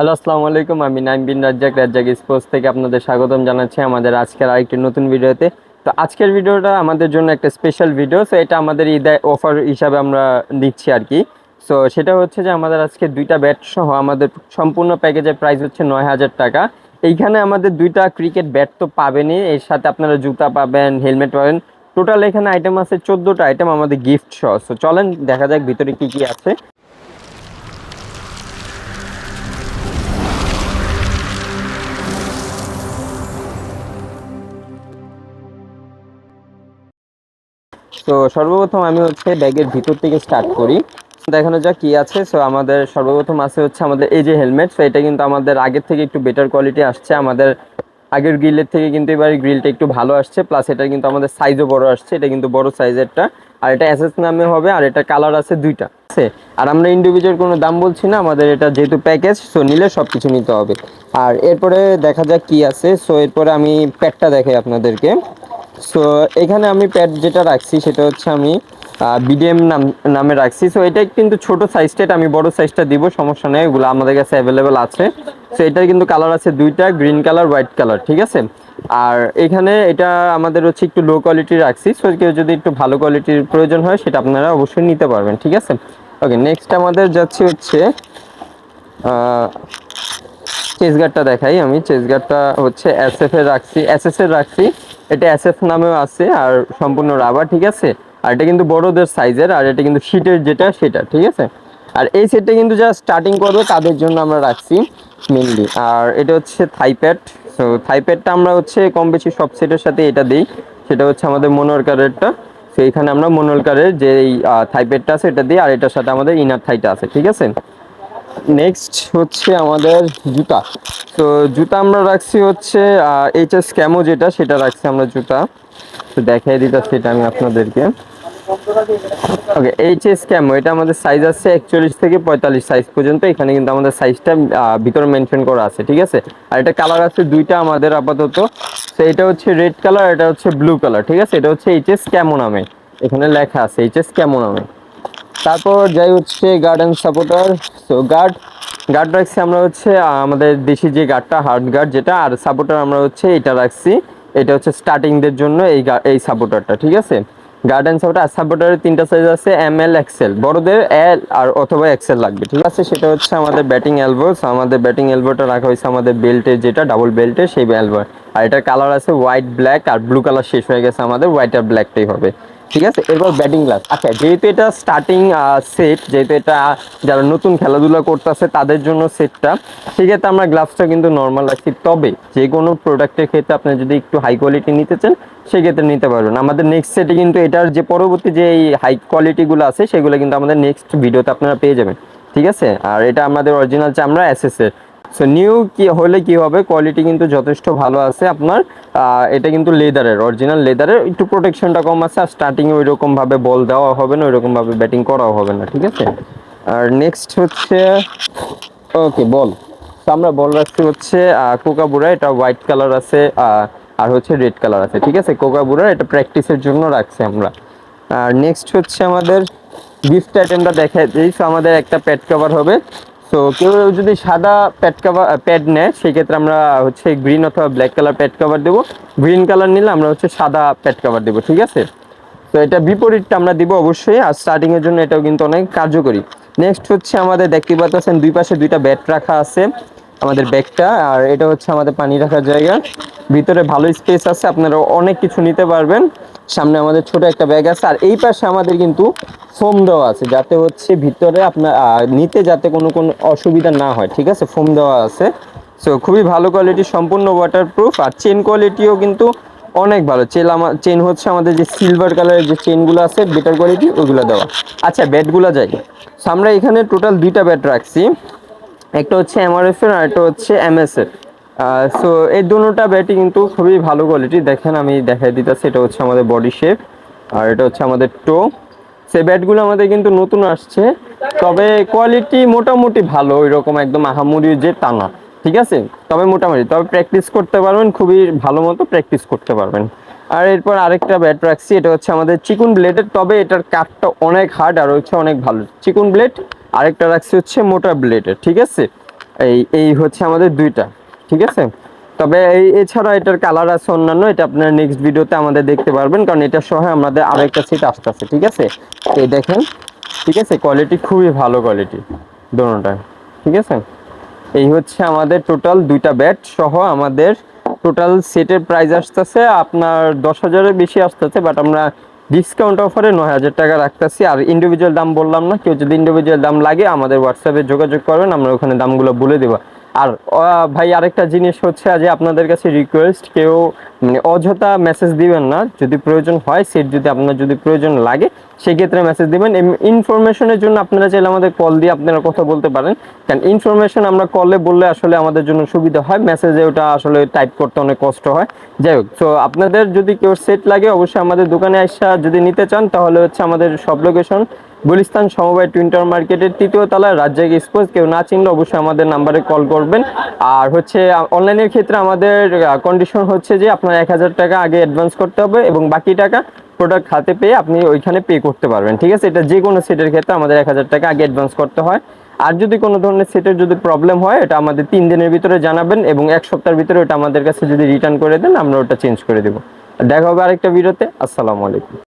Hello, আসসালামু আলাইকুম। আমি নাইম বিন রাজ্জাক, রাজ্জাক স্পোর্টস থেকে আপনাদের স্বাগতম জানাচ্ছি আমাদের আজকের আরেকটি নতুন ভিডিওতে। তো আজকের ভিডিওটা আমাদের জন্য একটা স্পেশাল ভিডিও। সো এটা আমাদের ঈদে অফার হিসাবে আমরা দিচ্ছি আর কি। সো সেটা হচ্ছে যে আমাদের আজকে দুইটা ব্যাট সহ আমাদের সম্পূর্ণ প্যাকেজের প্রাইস হচ্ছে 9,000 টাকা। এইখানে আমাদের দুইটা ক্রিকেট ব্যাট তো পাবেনই, এর সাথে আপনারা জুতা পাবেন, হেলমেট পাবেন। টোটাল এখানে আইটেম আছে 14টা আইটেম আমাদের গিফট সহ। সো চলেন দেখা যাক ভিতরে কি কি আছে। তো সর্বপ্রথম আমি হচ্ছে ব্যাগের ভিতর থেকে স্টার্ট করি, দেখানো যাক কি আছে। সো আমাদের সর্বপ্রথম আছে হচ্ছে আমাদের এই যে হেলমেট। সো এটা কিন্তু আমাদের আগের থেকে একটু বেটার কোয়ালিটি আসছে, আমাদের আগের গ্রিলের থেকে কিন্তু এবার গ্রিলটা একটু ভালো আসছে, প্লাস এটা কিন্তু আমাদের সাইজও বড় আসছে, এটা কিন্তু বড় সাইজেরটা। আর এটা এসএস নামে হবে, আর এটা কালার আছে দুইটা আছে। আর আমরা ইন্ডিভিজুয়াল কোনো দাম বলছি না, আমাদের এটা যেহেতু প্যাকেজ, সো নিলে সব কিছু নিতে হবে। আর এরপরে দেখা যাক কি আছে। সো এরপরে আমি প্যাডটা দেখাই আপনাদেরকে। সো এখানে আমি প্যাড যেটা রাখছি সেটা হচ্ছে আমি বিডিএম নামে রাখছি। সো এটা কিন্তু ছোট সাইজটা, এটা আমি বড় সাইজটা দিব, সমস্যা নেই, এগুলো আমাদের কাছে অ্যাভেলেবেল আছে। সো এটার কিন্তু কালার আছে দুইটা, গ্রিন কালার, হোয়াইট কালার, ঠিক আছে। আর এখানে এটা আমাদের হচ্ছে একটু লো কোয়ালিটির রাখছি। সো কেউ যদি একটু ভালো কোয়ালিটির প্রয়োজন হয় সেটা আপনারা অবশ্যই নিতে পারবেন, ঠিক আছে। ওকে, নেক্সট আমাদের যাচ্ছে হচ্ছে চেস গার্ডটা দেখাই। আমি চেস গার্ডটা হচ্ছে এসএফ এর রাখছি, এসএস এর রাখছি। এটা এসএফ নামেও আছে, আর সম্পূর্ণ রাবার, ঠিক আছে। আর এটা কিন্তু বড়দের সাইজের, আর এটা কিন্তু শীটের যেটা সেটা, ঠিক আছে। আর এই সেটটা কিন্তু যারা স্টার্টিং করবে তাদের জন্য আমরা রাখছি মেনলি। আর এটা হচ্ছে থাইপ্যাড। সো থাইপ্যাডটা আমরা হচ্ছে কম বেশি সব সেটের সাথে এটা দিই, সেটা হচ্ছে আমাদের মনোরকারেরটা। তো এখানে আমরা মনোরকারের যে থাইপ্যাডটা আছে এটা দিই, আর এটার সাথে আমাদের ইনার থাইটা আছে, ঠিক আছে। নেক্সট হচ্ছে আমাদের জুতা। তো জুতা আমরা রাখছি হচ্ছে এইচএস ক্যামো যেটা, সেটা রাখছি আমরা জুতা। তো দেখাই দিতেছি এটা আমি আপনাদেরকে। ওকে, এইচএস ক্যামো, এটা আমাদের সাইজ আছে 41 থেকে 45 সাইজ পর্যন্ত। এখানে কিন্তু আমাদের সাইজটা ভিতরে মেনশন করা আছে, ঠিক আছে। আর এটা কালার আছে দুইটা আমাদের আপাতত। তো এটা হচ্ছে রেড কালার, এটা হচ্ছে ব্লু কালার, ঠিক আছে। এটা হচ্ছে এইচএস ক্যামো নামে, এখানে লেখা আছে এইচএস ক্যামো নামে। তারপর যাই হচ্ছে guard and supporter. So guard রাখছি আমরা হচ্ছে আমাদের দেশি যে গার্ডটা, হার্ড গার্ড যেটা। আর সাপোর্টার আমরা হচ্ছে এটা রাখছি, এটা হচ্ছে স্টার্টিংদের জন্য এই সাপোর্টারটা, ঠিক আছে। Guard and supporter. আর সাপোর্টারের তিনটা সাইজ আছে, এম এল এক্সেল, বড়দের এল আর অথবা এক্সেল লাগবে, ঠিক আছে। সেটা হচ্ছে আমাদের ব্যাটিং এলবো। আমাদের ব্যাটিং এলবোটা রাখা হয়েছে আমাদের বেল্টের যেটা ডাবল বেল্টের সেই এলবো। আর এটার কালার আছে হোয়াইট, ব্ল্যাক, আর ব্লু কালার শেষ হয়ে গেছে, আমাদের হোয়াইট আর ব্ল্যাকটাই হবে, ঠিক আছে। এরপর ব্যাটিং গ্লাভস। আচ্ছা, যেহেতু এটা স্টার্টিং সেট, যেহেতু এটা যারা নতুন খেলাধুলা করতেছে তাদের জন্য সেটটা, সেক্ষেত্রে আমরা গ্লাভসটা কিন্তু নর্মাল রাখছি। তবে যে কোনো প্রোডাক্টের ক্ষেত্রে আপনি যদি একটু হাই কোয়ালিটি নিতে চান সেক্ষেত্রে নিতে পারবেন। আমাদের নেক্সট সেটে কিন্তু এটার যে পরবর্তী যে এই হাই কোয়ালিটিগুলো আছে সেগুলো কিন্তু আমাদের নেক্সট ভিডিওতে আপনারা পেয়ে যাবেন, ঠিক আছে। আর এটা আমাদের অরিজিনাল চামড়া এসএস এর। সো নিউ কি হলে কি হবে, কোয়ালিটি কিন্তু যথেষ্ট ভালো আছে আপনার। এটা কিন্তু লেদারের, অরিজিনাল লেদারের, একটু প্রোটেকশনটা কম আছে। আর স্টার্টিংয়ে ওই রকমভাবে বল দেওয়া হবে না, ওই রকমভাবে ব্যাটিং করাও হবে না, ঠিক আছে। আর নেক্সট হচ্ছে ওকে বল। তো আমরা বল রাখছি হচ্ছে কোকাবুরা, এটা হোয়াইট কালার আছে, আর হচ্ছে রেড কালার আছে, ঠিক আছে। কোকাবুরা এটা প্র্যাকটিসের জন্য রাখছি আমরা। আর নেক্সট হচ্ছে আমাদের গিফট আইটেমটা দেখা দিই। সো আমাদের একটা প্যাড কভার হবে। সো কেউ যদি সাদা প্যাড নেয় সেক্ষেত্রে আমরা হচ্ছে গ্রিন অথবা ব্ল্যাক কালার প্যাড কভার দেবো। গ্রিন কালার নিলে আমরা হচ্ছে সাদা প্যাড কভার দেবো, ঠিক আছে। তো এটা বিপরীতটা আমরা দিব অবশ্যই। আর স্টার্টিং এর জন্য এটাও কিন্তু অনেক কার্যকরী। নেক্সট হচ্ছে আমাদের দেখতে পাচ্ছেন দুই পাশে দুইটা ব্যাট রাখা আছে আমাদের ব্যাগটা। আর এটা হচ্ছে আমাদের পানি রাখার জায়গা, ভিতরে ভালো স্পেস আছে, আপনারা অনেক কিছু নিতে পারবেন। সামনে আমাদের ছোট একটা ব্যাগ আছে। আর এই পাশে আমাদের কিন্তু ফোম দেওয়া আছে, যাতে হচ্ছে ভিতরে আপনার নিতে যাতে কোনো অসুবিধা না হয়, ঠিক আছে। ফোম দেওয়া আছে। সো খুবই ভালো কোয়ালিটি, সম্পূর্ণ ওয়াটারপ্রুফ। আর চেন কোয়ালিটিও কিন্তু অনেক ভালো। চেন হচ্ছে আমাদের যে সিলভার কালারের যে চেনগুলো আছে বেটার কোয়ালিটি, ওইগুলো দেওয়া। আচ্ছা, ব্যাটগুলো যাই। সো আমরা এখানে টোটাল দুইটা ব্যাট রাখছি, একটা হচ্ছে এমআরএফ এর আর একটা হচ্ছে এমএস এর। সো এই দুটোটা ব্যাটই কিন্তু খুবই ভালো কোয়ালিটি। দেখেন আমি দেখাই দিতেছি, এটা হচ্ছে আমাদের বডি শেপ, আর এটা হচ্ছে আমাদের টো। সে ব্যাটগুলো আমাদের কিন্তু নতুন আসছে, তবে কোয়ালিটি মোটামুটি ভালো, ওই রকম একদম আহামরি যে তা না, ঠিক আছে। তবে মোটামুটি, তবে প্র্যাকটিস করতে পারবেন, খুবই ভালো মতো প্র্যাকটিস করতে পারবেন। আর এরপর আরেকটা ব্যাট রাখছি, এটা হচ্ছে আমাদের চিকুন ব্লেডের, তবে এটার কাটটা অনেক হার্ড আর হচ্ছে অনেক ভালো চিকুন ব্লেড। আরেকটা রাখছি হচ্ছে মোটা ব্লেডের, ঠিক আছে। এই এই হচ্ছে আমাদের দুইটা, ঠিক আছে। তবে এছাড়া এটার কালার আছে অন্যান্য, এটা আপনার নেক্সট ভিডিওতে আমাদের দেখতে পারবেন, কারণ এটা সহ আমাদের আরো একটা সেট আসতেছে, ঠিক আছে। এই দেখেন, ঠিক আছে, কোয়ালিটি খুবই ভালো কোয়ালিটি দোনোটা, ঠিক আছে। এই হচ্ছে আমাদের টোটাল দুইটা ব্যাট সহ আমাদের টোটাল সেটের প্রাইস আসতেছে আপনার 10,000-এর বেশি আসতেছে, বাট আমরা ডিসকাউন্ট অফারে 9,000 টাকা রাখতেছি। আর ইন্ডিভিজুয়াল দাম বললাম না, কেউ যদি ইন্ডিভিজুয়াল দাম লাগে আমাদের হোয়াটসঅ্যাপে যোগাযোগ করবেন, আমরা ওখানে দামগুলো বলে দেবো। আর ভাই আরেকটা জিনিস হচ্ছে যে আপনাদের কাছে রিকোয়েস্ট, কেউ মানে অযথা মেসেজ দিবেন না। যদি প্রয়োজন হয়, সেট যদি আপনার যদি প্রয়োজন লাগে, সেক্ষেত্রে মেসেজ দিবেন। ইনফরমেশনের জন্য আপনারা চাইলে আমাদের কল দিয়ে আপনারা কথা বলতে পারেন, কারণ ইনফরমেশন আমরা কলে বললে আসলে আমাদের জন্য সুবিধা হয়, মেসেজে ওটা আসলে টাইপ করতে অনেক কষ্ট হয়। যাই হোক, তো আপনাদের যদি কেউ সেট লাগে অবশ্যই আমাদের দোকানে আসা যদি নিতে চান, তাহলে হচ্ছে আমাদের সব লোকেশন গুলিস্তান সমবায় টুইন টাওয়ার মার্কেটের 3য় তলায়, রাজজাক এক্সপোজ। কেউ না চিনলে অবশ্যই আমাদের নাম্বারে কল করবেন। আর হচ্ছে অনলাইনের ক্ষেত্রে আমাদের কন্ডিশন হচ্ছে যে আপনার 1,000 টাকা আগে অ্যাডভান্স করতে হবে এবং বাকি টাকা প্রোডাক্ট হাতে পেয়ে আপনি ওইখানে পে করতে পারবেন, ঠিক আছে। এটা যে কোনো সেটের ক্ষেত্রে আমাদের 1,000 টাকা আগে অ্যাডভান্স করতে হয়। আর যদি কোনো ধরনের সেটের যদি প্রবলেম হয়, এটা আমাদের 3 দিনের ভিতরে জানাবেন এবং 1 সপ্তাহের ভিতরে ওটা আমাদের কাছে যদি রিটার্ন করে দেন, আমরা ওটা চেঞ্জ করে দেবো। দেখা হবে আরেকটা ভিডিওতে। আসসালামু আলাইকুম।